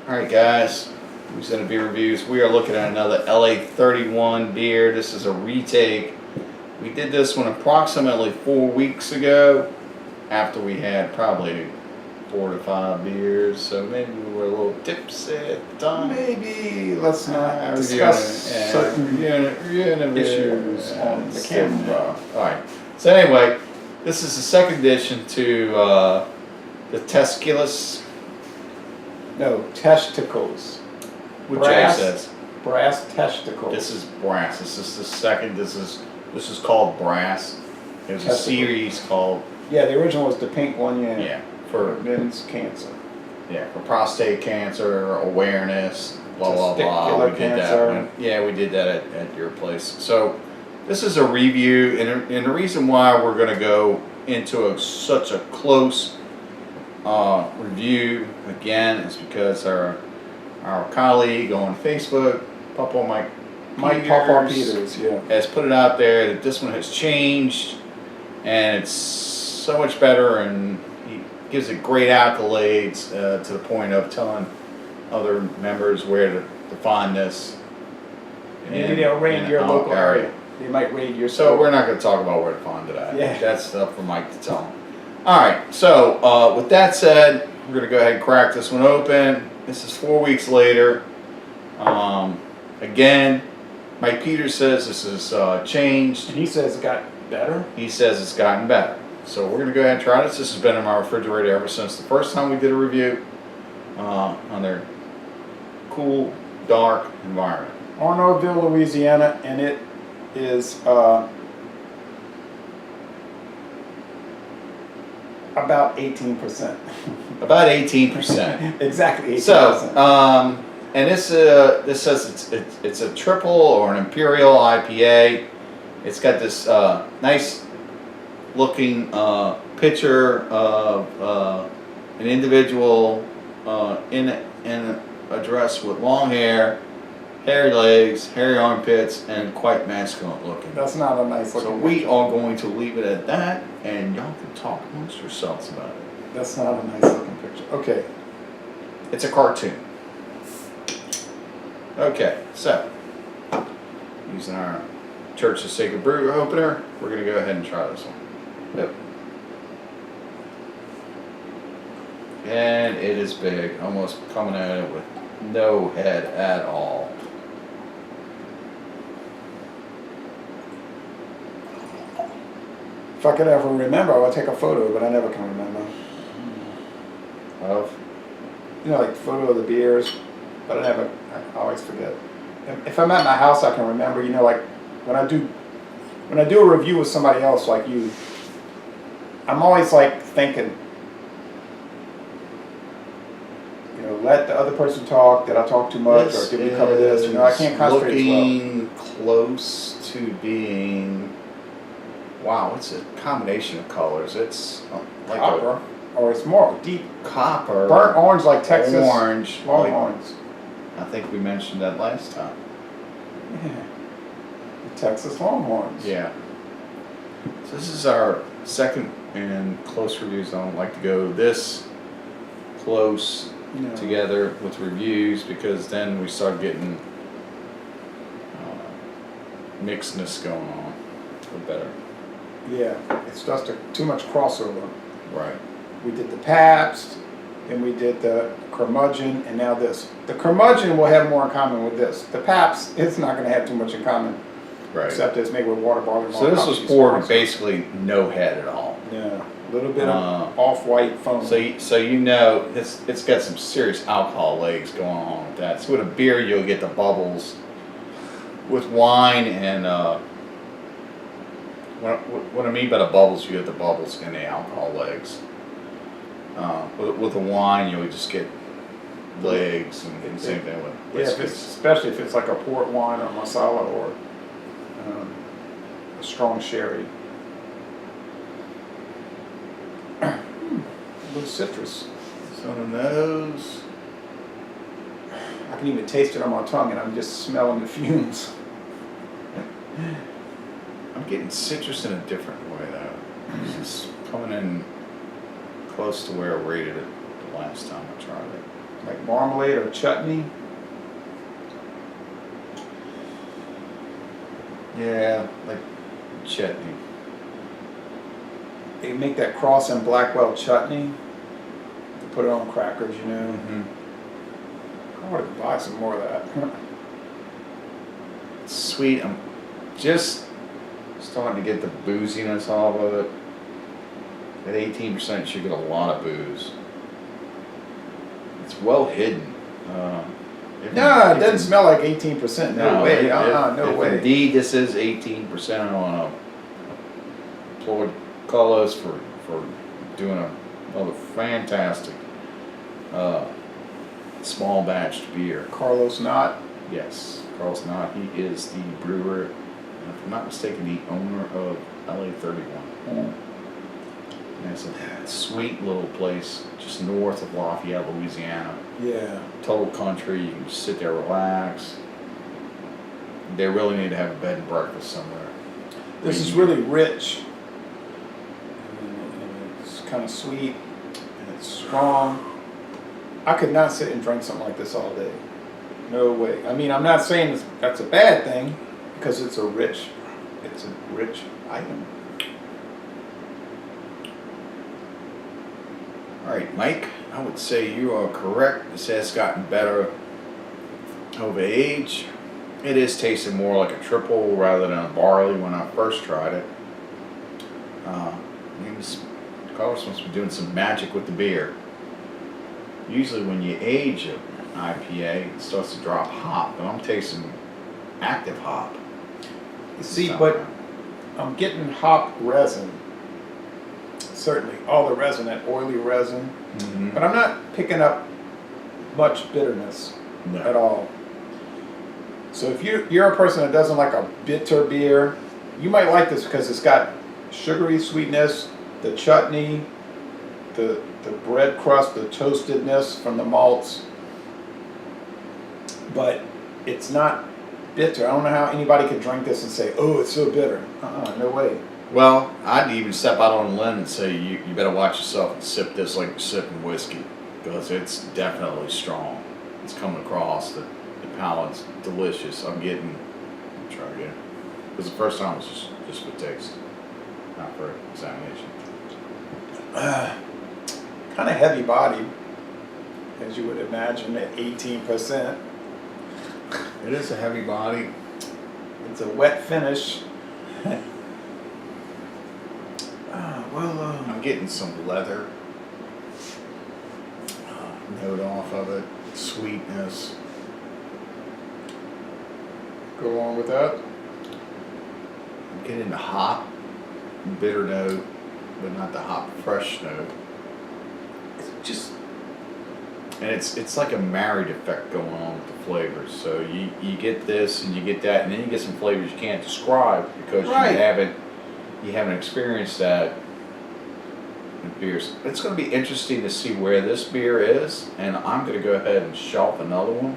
Alright guys, Louisiana beer reviews. We are looking at another LA 31 beer. This is a retake. We did this one approximately 4 weeks ago after we had probably 4 to 5 beers, so maybe we were a little tipsy at the time. Maybe let's not discuss certain issues on the camera. Alright, so anyway, this is the second edition to the Techeticles. No, Techeticles. What Jay says. Brass Techeticles. This is brass. This is the second. This is called brass. There's a series called. Yeah, the original was the pink one. Yeah. Yeah. For men's cancer. Yeah, for prostate cancer awareness. Blah blah blah. We did that one. Yeah, we did that at your place. So this is a review, and the reason why we're going to go into such a close review again is because our colleague on Facebook, Mike Peters, yeah, has put it out there that this one has changed and it's so much better, and he gives it great accolades to the point of telling other members where to find this. Maybe they'll raid your local area. They might raid your store. So we're not going to talk about where to find it at. Yeah. That's stuff for Mike to tell him. Alright, so with that said, we're going to go ahead and crack this one open. This is 4 weeks later. Again, Mike Peters says this has changed. And he says it got better? He says it's gotten better. So we're going to go ahead and try this. This has been in my refrigerator ever since the first time we did a review on their cool, dark environment. Arnoldville, Louisiana, and it is about 18%. About 18%. Exactly 18%. So, and this says it's a triple or an imperial IPA. It's got this nice looking picture of an individual in a dress with long hair, hairy legs, hairy armpits, and quite masculine looking. That's not a nice looking So we are going to leave it at that, and y'all can talk amongst yourselves about it. That's not a nice looking picture. Okay. It's a cartoon. Okay, so using our Church of Sacred Brew opener, we're going to go ahead and try this one. Yep. And it is big, almost coming at it with no head at all. If I could ever remember, I would take a photo, but I never can remember. Of? You know, like photo of the beers, but I always forget. If I'm at my house, I can remember. You know, like when I do a review with somebody else, like you, I'm always like thinking, you know, let the other person talk. Did I talk too much, or did we cover this? You know, I can't concentrate well. Looking close to being. Wow, it's a combination of colors. It's like copper, or it's more deep copper, burnt orange, like Texas orange, Longhorns. I think we mentioned that last time. Yeah, the Texas Longhorns. Yeah. So this is our second and close reviews. I don't like to go this close together with reviews, because then we start getting mixedness going on. Or better. Yeah, it's just too much crossover. Right. We did the Pabst, and we did the Curmudgeon, and now this. The Curmudgeon will have more in common with this. The Pabst, it's not going to have too much in common. Right. Except it's made with water, barley, malt. So this was poured with basically no head at all. Yeah, a little bit of off-white foam. So you know it's got some serious alcohol legs going on with that. So with a beer, you'll get the bubbles. With wine and what I mean by the bubbles, you get the bubbles in the alcohol legs. With the wine, you'll just get legs, and same thing with whiskey. Yeah, especially if it's like a port wine or masala or a strong sherry. A little citrus. So on the nose. I can even taste it on my tongue, and I'm just smelling the fumes. I'm getting citrus in a different way though. It's just coming in close to where I rated it the last time I tried it. like marmalade or chutney. Yeah, like chutney. They make that cross and Blackwell chutney to put it on crackers, you know. Mm-hmm. I want to buy some more of that. It's sweet. I'm just starting to get the booziness off of it. At 18%, you should get a lot of booze. It's well hidden. No, it doesn't smell like 18%. No way. No if way. Indeed, this is 18%. I want to applaud Carlos for doing another fantastic small batched beer. Carlos Knott. Yes, Carlos Knott. He is the brewer, and if I'm not mistaken, the owner of LA 31. Mm. And it's a sweet little place just north of Lafayette, Louisiana. Yeah. Total country. You can just sit there, relax. They really need to have a bed and breakfast somewhere. This is really rich. And it's kind of sweet and it's strong. I could not sit and drink something like this all day. No way. I mean, I'm not saying that's a bad thing because it's a rich item. All right, Mike, I would say you are correct. This has gotten better over age. It is tasting more like a triple rather than a barley when I first tried it. Carlos must be doing some magic with the beer. Usually when you age an IPA, it starts to drop hop, but I'm tasting active hop. You see, but I'm getting hop resin. Certainly, all the resin, that oily resin. Mm-hmm. But I'm not picking up much bitterness at all. So if you're a person that doesn't like a bitter beer, you might like this because it's got sugary sweetness, the chutney, the bread crust, the toastedness from the malts. But it's not bitter. I don't know how anybody could drink this and say, oh, it's so bitter. No way. Well, I'd even step out on a limb and say you better watch yourself and sip this like you're sipping whiskey because it's definitely strong. It's coming across. The palate's delicious. I'm try again. Because the first time was just for taste, not for examination. Kind of heavy body, as you would imagine, at 18%. It is a heavy body. It's a wet finish. I'm getting some leather note off of it, sweetness. Go along with that. I'm getting the hop, bitter note, but not the hop fresh note. It's just, and it's like a married effect going on with the flavors. So you get this and you get that, and then you get some flavors you can't describe because Right. you haven't experienced that in beers. It's going to be interesting to see where this beer is, and I'm going to go ahead and shelf another one.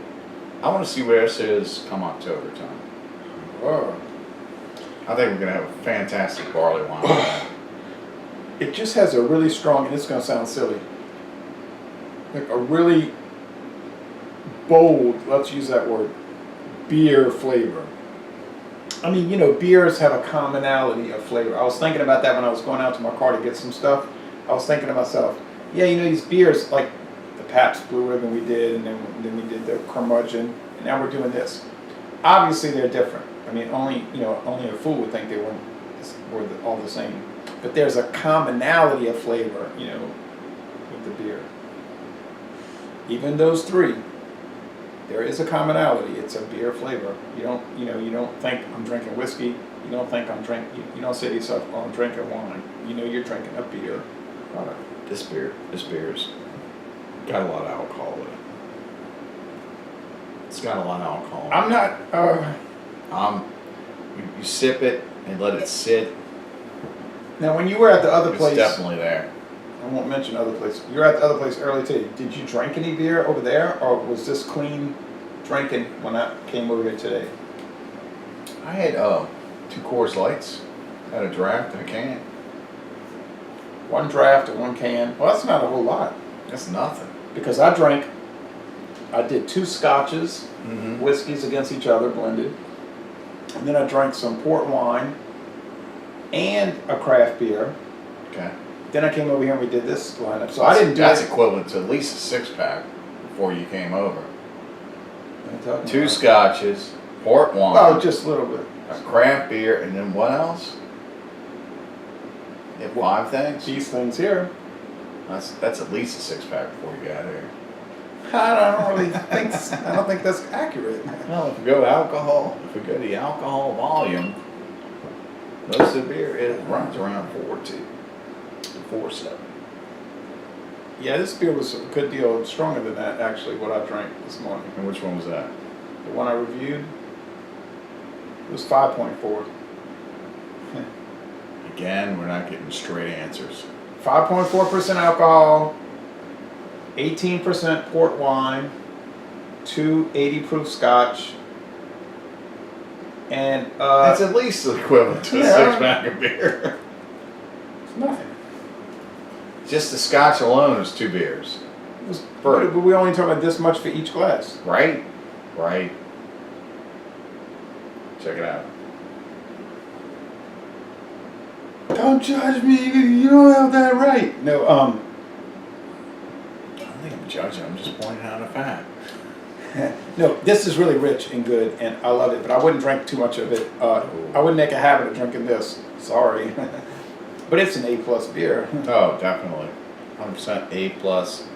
I want to see where this is come October time. Oh. I think we're going to have a fantastic barley wine. It just has a really strong, and it's going to sound silly, like a really bold, let's use that word, beer flavor. I mean, beers have a commonality of flavor. I was thinking about that when I was going out to my car to get some stuff. I was thinking to myself, yeah, these beers, like the Pabst Blue Ribbon we did, and then we did the Curmudgeon, and now we're doing this. Obviously, they're different. I mean, only a fool would think they were all the same. But there's a commonality of flavor, with the beer. Even those three, there is a commonality. It's a beer flavor. You don't think I'm drinking whiskey. You don't think you don't say to yourself, oh, I'm drinking wine. You're drinking a beer product. This beer's got a lot of alcohol in it. It's got a lot of alcohol. I'm not. You sip it and let it sit. Now, when you were at the other It's place, definitely there. I won't mention other place. You were at the other place earlier today. Did you drink any beer over there, or was this clean drinking when I came over here today? I had 2 Coors Lights, had a draft and a can. 1 draft and 1 can. Well, that's not a whole lot. That's nothing. Because I drank I did 2 scotches, Mm-hmm. whiskeys against each other, blended. And then I drank some port wine and a craft beer. Okay. Then I came over here and we did this lineup. So I didn't do That's it. equivalent to at least a 6-pack before you came over. What are you talking 2 about? scotches, port wine, Oh, just a little bit. a craft beer, and then what else? You have 5 things? These things here. That's at least a 6-pack before you got here. I don't think that's accurate. Well, if we go to alcohol, if we go to the alcohol volume, most of the beer, it runs around 4.2 to 4.7. Yeah, this beer was a good deal stronger than that, actually, what I drank this morning. And which one was that? The one I reviewed, it was 5.4. Again, we're not getting straight answers. 5.4% alcohol, 18% port wine, 2 80 proof scotch, and That's at least the equivalent to a yeah. 6-pack of beer. it's nothing. Just the scotch alone is 2 beers. It was, Right. but we only talking about this much for each glass. Right? Right. Check it out. Don't judge me, you don't have that right. No, I don't think I'm judging, I'm just pointing out a fact. no, this is really rich and good, and I love it. But I wouldn't drink too much of it. I wouldn't make a habit of drinking this. Sorry, but it's an A+ beer. Oh, definitely. 100% A plus.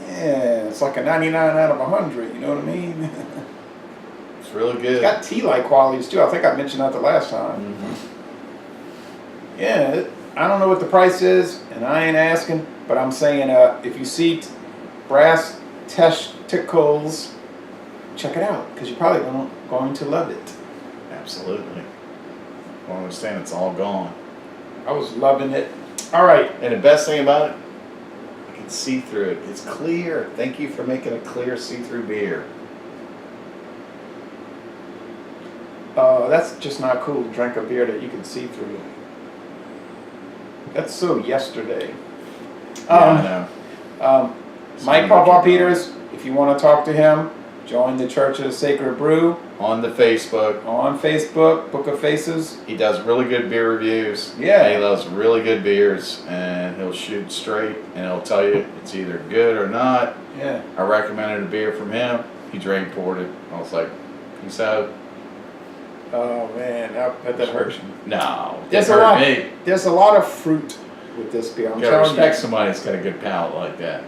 Yeah, it's like a 99 out of 100. You know what I mean? It's really It's good. got tea-like qualities too. I think I mentioned that the last time. Mm-hmm. Yeah, I don't know what the price is, and I ain't asking, but I'm saying if you see brass Techeticles, check it out because you're probably going to love it. Absolutely. I understand it's all gone. I was loving it. All right. And the best thing about it, I can see through it. It's clear. Thank you for making a clear see-through beer. That's just not cool to drink a beer that you can see through. That's so yesterday. Yeah, I know. Mike Papa Peters, if you want to talk to him, join the Church of the Sacred Brew On the Facebook, on Facebook, Book of Faces. he does really good beer reviews. Yeah. And he loves really good beers, and he'll shoot straight, and he'll tell you it's either good or not. Yeah. I recommended a beer from him. He drank poured it. I was like, peace out. Oh man, that hurts. No, There's didn't a lot. hurt me. There's a lot of fruit with this beer. I'm You gotta telling respect you. somebody that's got a good palate like that.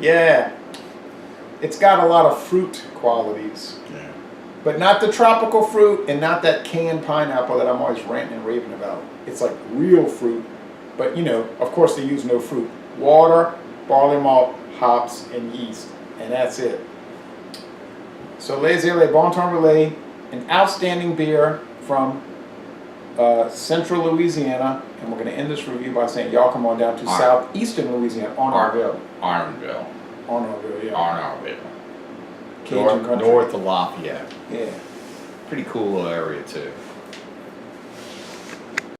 Yeah. It's got a lot of fruit qualities, Yeah. but not the tropical fruit and not that canned pineapple that I'm always ranting and raving about. It's like real fruit, but you know, of course they use no fruit. Water, barley malt, hops, and yeast, and that's it. So Les Ailes Bon Temps Relais, an outstanding beer from central Louisiana, and we're going to end this review by saying y'all come on down to southeastern Louisiana, Arnarville. Arnville. Arnarville, yeah. Arnarville. Cajun country. North of Lafayette. Yeah. Pretty cool little area too.